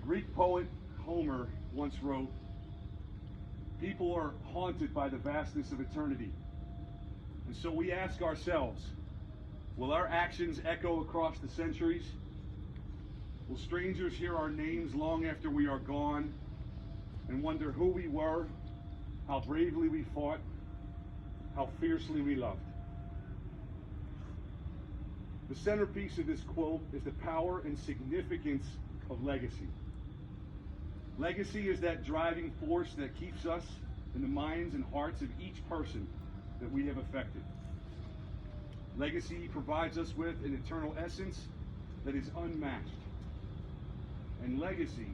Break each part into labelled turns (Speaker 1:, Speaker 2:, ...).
Speaker 1: Greek poet Homer once wrote, "People are haunted by the vastness of eternity." And so we ask ourselves, will our actions echo across the centuries? Will strangers hear our names long after we are gone and wonder who we were, how bravely we fought, how fiercely we loved? The centerpiece of this quote is the power and significance of legacy. Legacy is that driving force that keeps us in the minds and hearts of each person that we have affected. Legacy provides us with an eternal essence that is unmatched. And legacy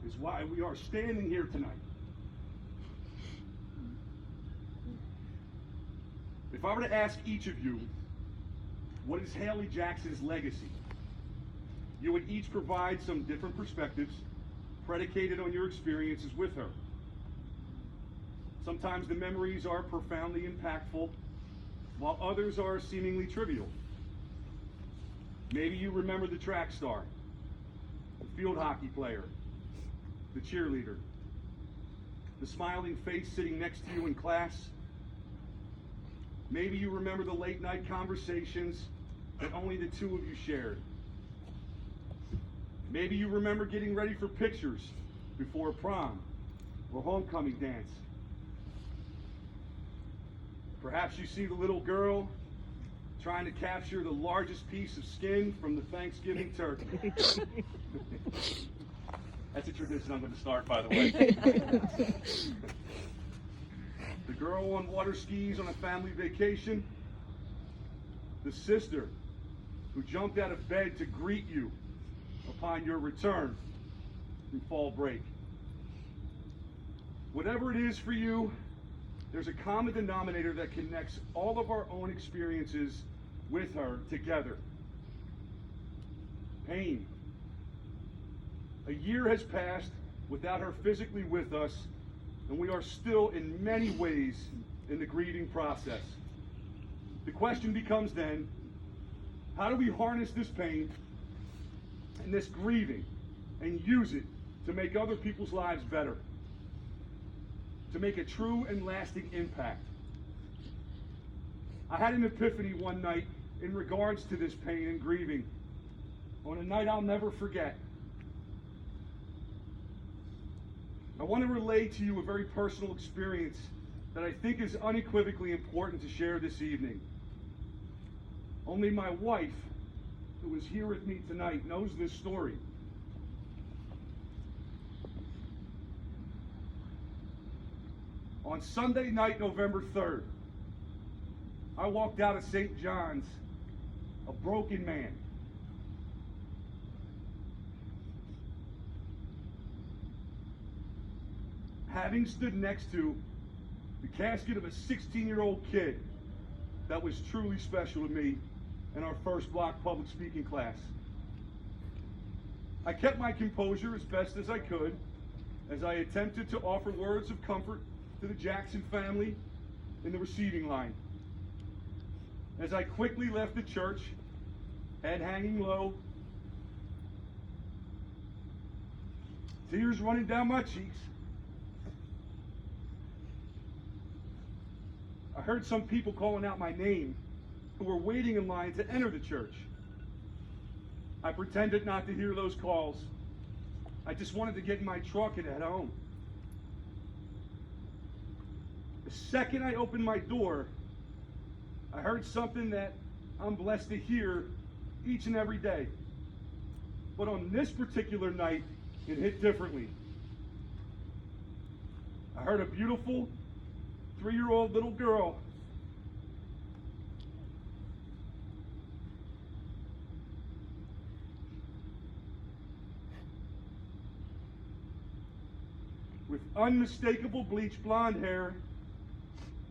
Speaker 1: is why we are standing here tonight. If I were to ask each of you, what is Hallie Jackson's legacy? You would each provide some different perspectives predicated on your experiences with her. Sometimes the memories are profoundly impactful, while others are seemingly trivial. Maybe you remember the track star, the field hockey player, the cheerleader, the smiling face sitting next to you in class. Maybe you remember the late night conversations that only the two of you shared. Maybe you remember getting ready for pictures before prom or homecoming dance. Perhaps you see the little girl trying to capture the largest piece of skin from the Thanksgiving turkey. That's a tradition I'm going to start, by the way. The girl on water skis on a family vacation. The sister who jumped out of bed to greet you upon your return from fall break. Whatever it is for you, there's a common denominator that connects all of our own experiences with her together. Pain. A year has passed without her physically with us, and we are still in many ways in the grieving process. The question becomes then, how do we harness this pain and this grieving and use it to make other people's lives better? To make a true and lasting impact? I had an epiphany one night in regards to this pain and grieving on a night I'll never forget. I want to relay to you a very personal experience that I think is unequivocally important to share this evening. Only my wife, who is here with me tonight, knows this story. On Sunday night, November 3rd, I walked out of St. John's a broken man. Having stood next to the casket of a 16-year-old kid that was truly special to me in our first block public speaking class. I kept my composure as best as I could as I attempted to offer words of comfort to the Jackson family in the receiving line. As I quickly left the church, head hanging low, tears running down my cheeks, I heard some people calling out my name who were waiting in line to enter the church. I pretended not to hear those calls. I just wanted to get in my truck and head home. The second I opened my door, I heard something that I'm blessed to hear each and every day. But on this particular night, it hit differently. I heard a beautiful 3-year-old little girl with unmistakable bleached blonde hair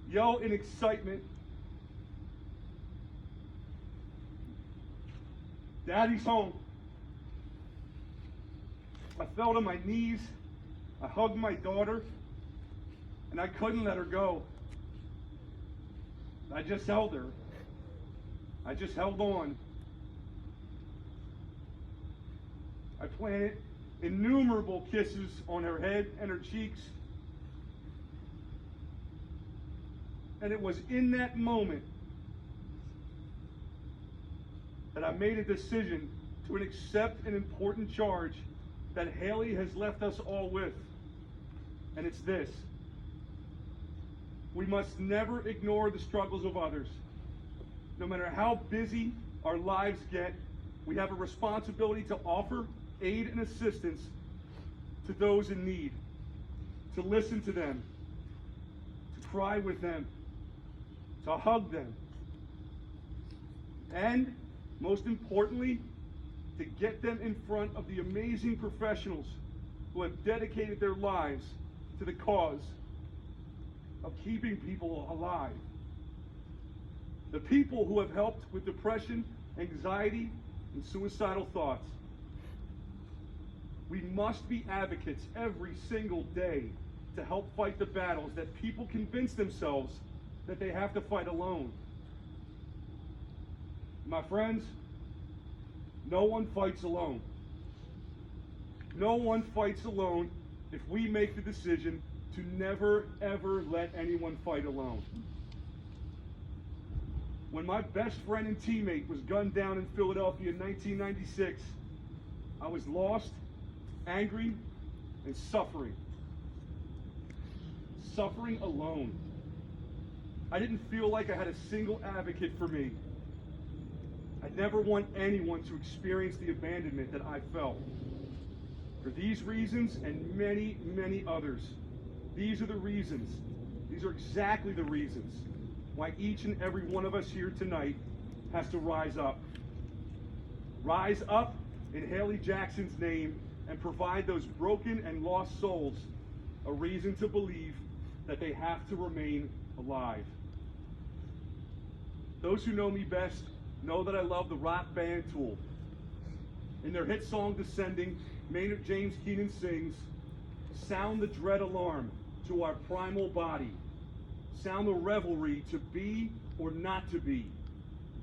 Speaker 1: yell in excitement, "Daddy's home." I fell to my knees, I hugged my daughter, and I couldn't let her go. I just held her. I just held on. I planted innumerable kisses on her head and her cheeks. And it was in that moment that I made a decision to accept an important charge that Hallie has left us all with. And it's this: we must never ignore the struggles of others. No matter how busy our lives get, we have a responsibility to offer aid and assistance to those in need, to listen to them, to cry with them, to hug them, and most importantly, to get them in front of the amazing professionals who have dedicated their lives to the cause of keeping people alive. The people who have helped with depression, anxiety, and suicidal thoughts. We must be advocates every single day to help fight the battles that people convince themselves that they have to fight alone. My friends, no one fights alone. No one fights alone if we make the decision to never, ever let anyone fight alone. When my best friend and teammate was gunned down in Philadelphia in 1996, I was lost, angry, and suffering. Suffering alone. I didn't feel like I had a single advocate for me. I never want anyone to experience the abandonment that I felt. For these reasons and many, many others, these are the reasons, these are exactly the reasons why each and every one of us here tonight has to rise up. Rise up in Hallie Jackson's name and provide those broken and lost souls a reason to believe that they have to remain alive. Those who know me best know that I love the rock band Tool. In their hit song Descending, Maynard James Keenan sings, "Sound the dread alarm to our primal body. Sound the revelry to be or not to be.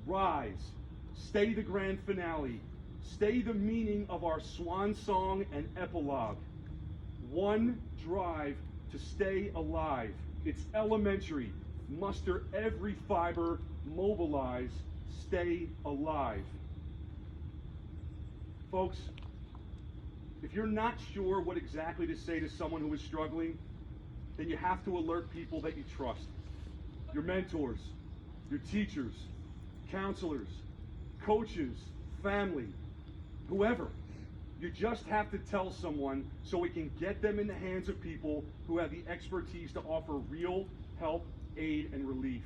Speaker 1: Rise, stay the grand finale. Stay the meaning of our swan song and epilogue. One drive to stay alive. It's elementary. Muster every fiber, mobilize, stay alive." Folks, if you're not sure what exactly to say to someone who is struggling, then you have to alert people that you trust. Your mentors, your teachers, counselors, coaches, family, whoever. You just have to tell someone so we can get them in the hands of people who have the expertise to offer real help, aid, and relief.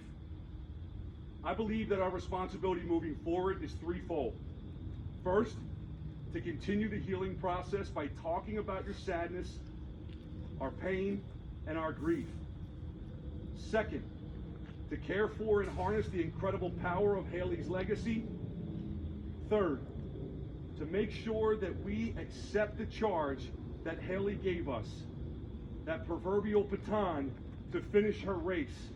Speaker 1: I believe that our responsibility moving forward is threefold. First, to continue the healing process by talking about your sadness, our pain, and our grief. Second, to care for and harness the incredible power of Hallie's legacy. Third, to make sure that we accept the charge that Hallie gave us, that proverbial baton to finish her race,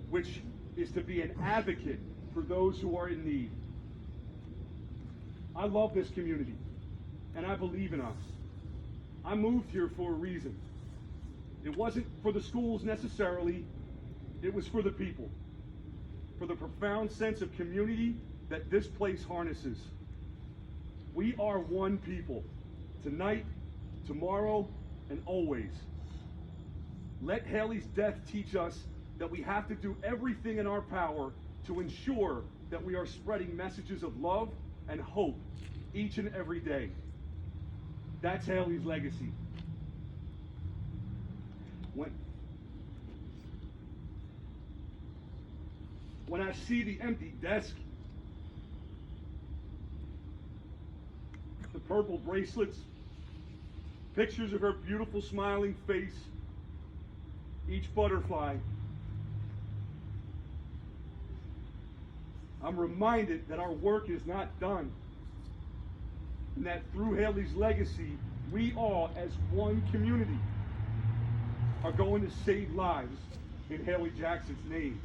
Speaker 1: which is to be an advocate for those who are in need. I love this community, and I believe in us. I moved here for a reason. It wasn't for the schools necessarily, it was for the people, for the profound sense of community that this place harnesses. We are one people, tonight, tomorrow, and always. Let Hallie's death teach us that we have to do everything in our power to ensure that we are spreading messages of love and hope each and every day. That's Hallie's legacy. When I see the empty desk, the purple bracelets, pictures of her beautiful smiling face, each butterfly, I'm reminded that our work is not done, and that through Hallie's legacy, we all, as one community, are going to save lives in Hallie Jackson's name.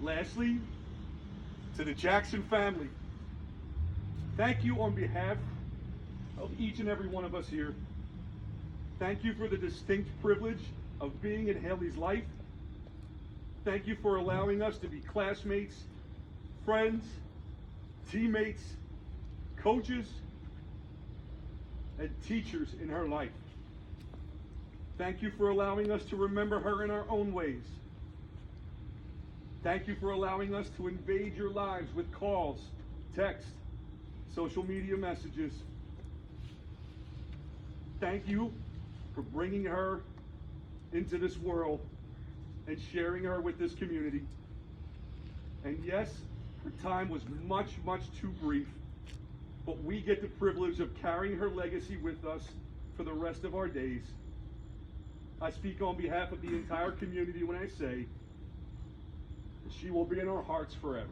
Speaker 1: Lastly, To the Jackson family, thank you on behalf of each and every one of us here. Thank you for the distinct privilege of being in Hallie's life. Thank you for allowing us to be classmates, friends, teammates, coaches, and teachers in her life. Thank you for allowing us to remember her in our own ways. Thank you for allowing us to invade your lives with calls, texts, social media messages. Thank you for bringing her into this world and sharing her with this community. And yes, her time was much, much too brief, but we get the privilege of carrying her legacy with us for the rest of our days. I speak on behalf of the entire community when I say, she will be in our hearts forever.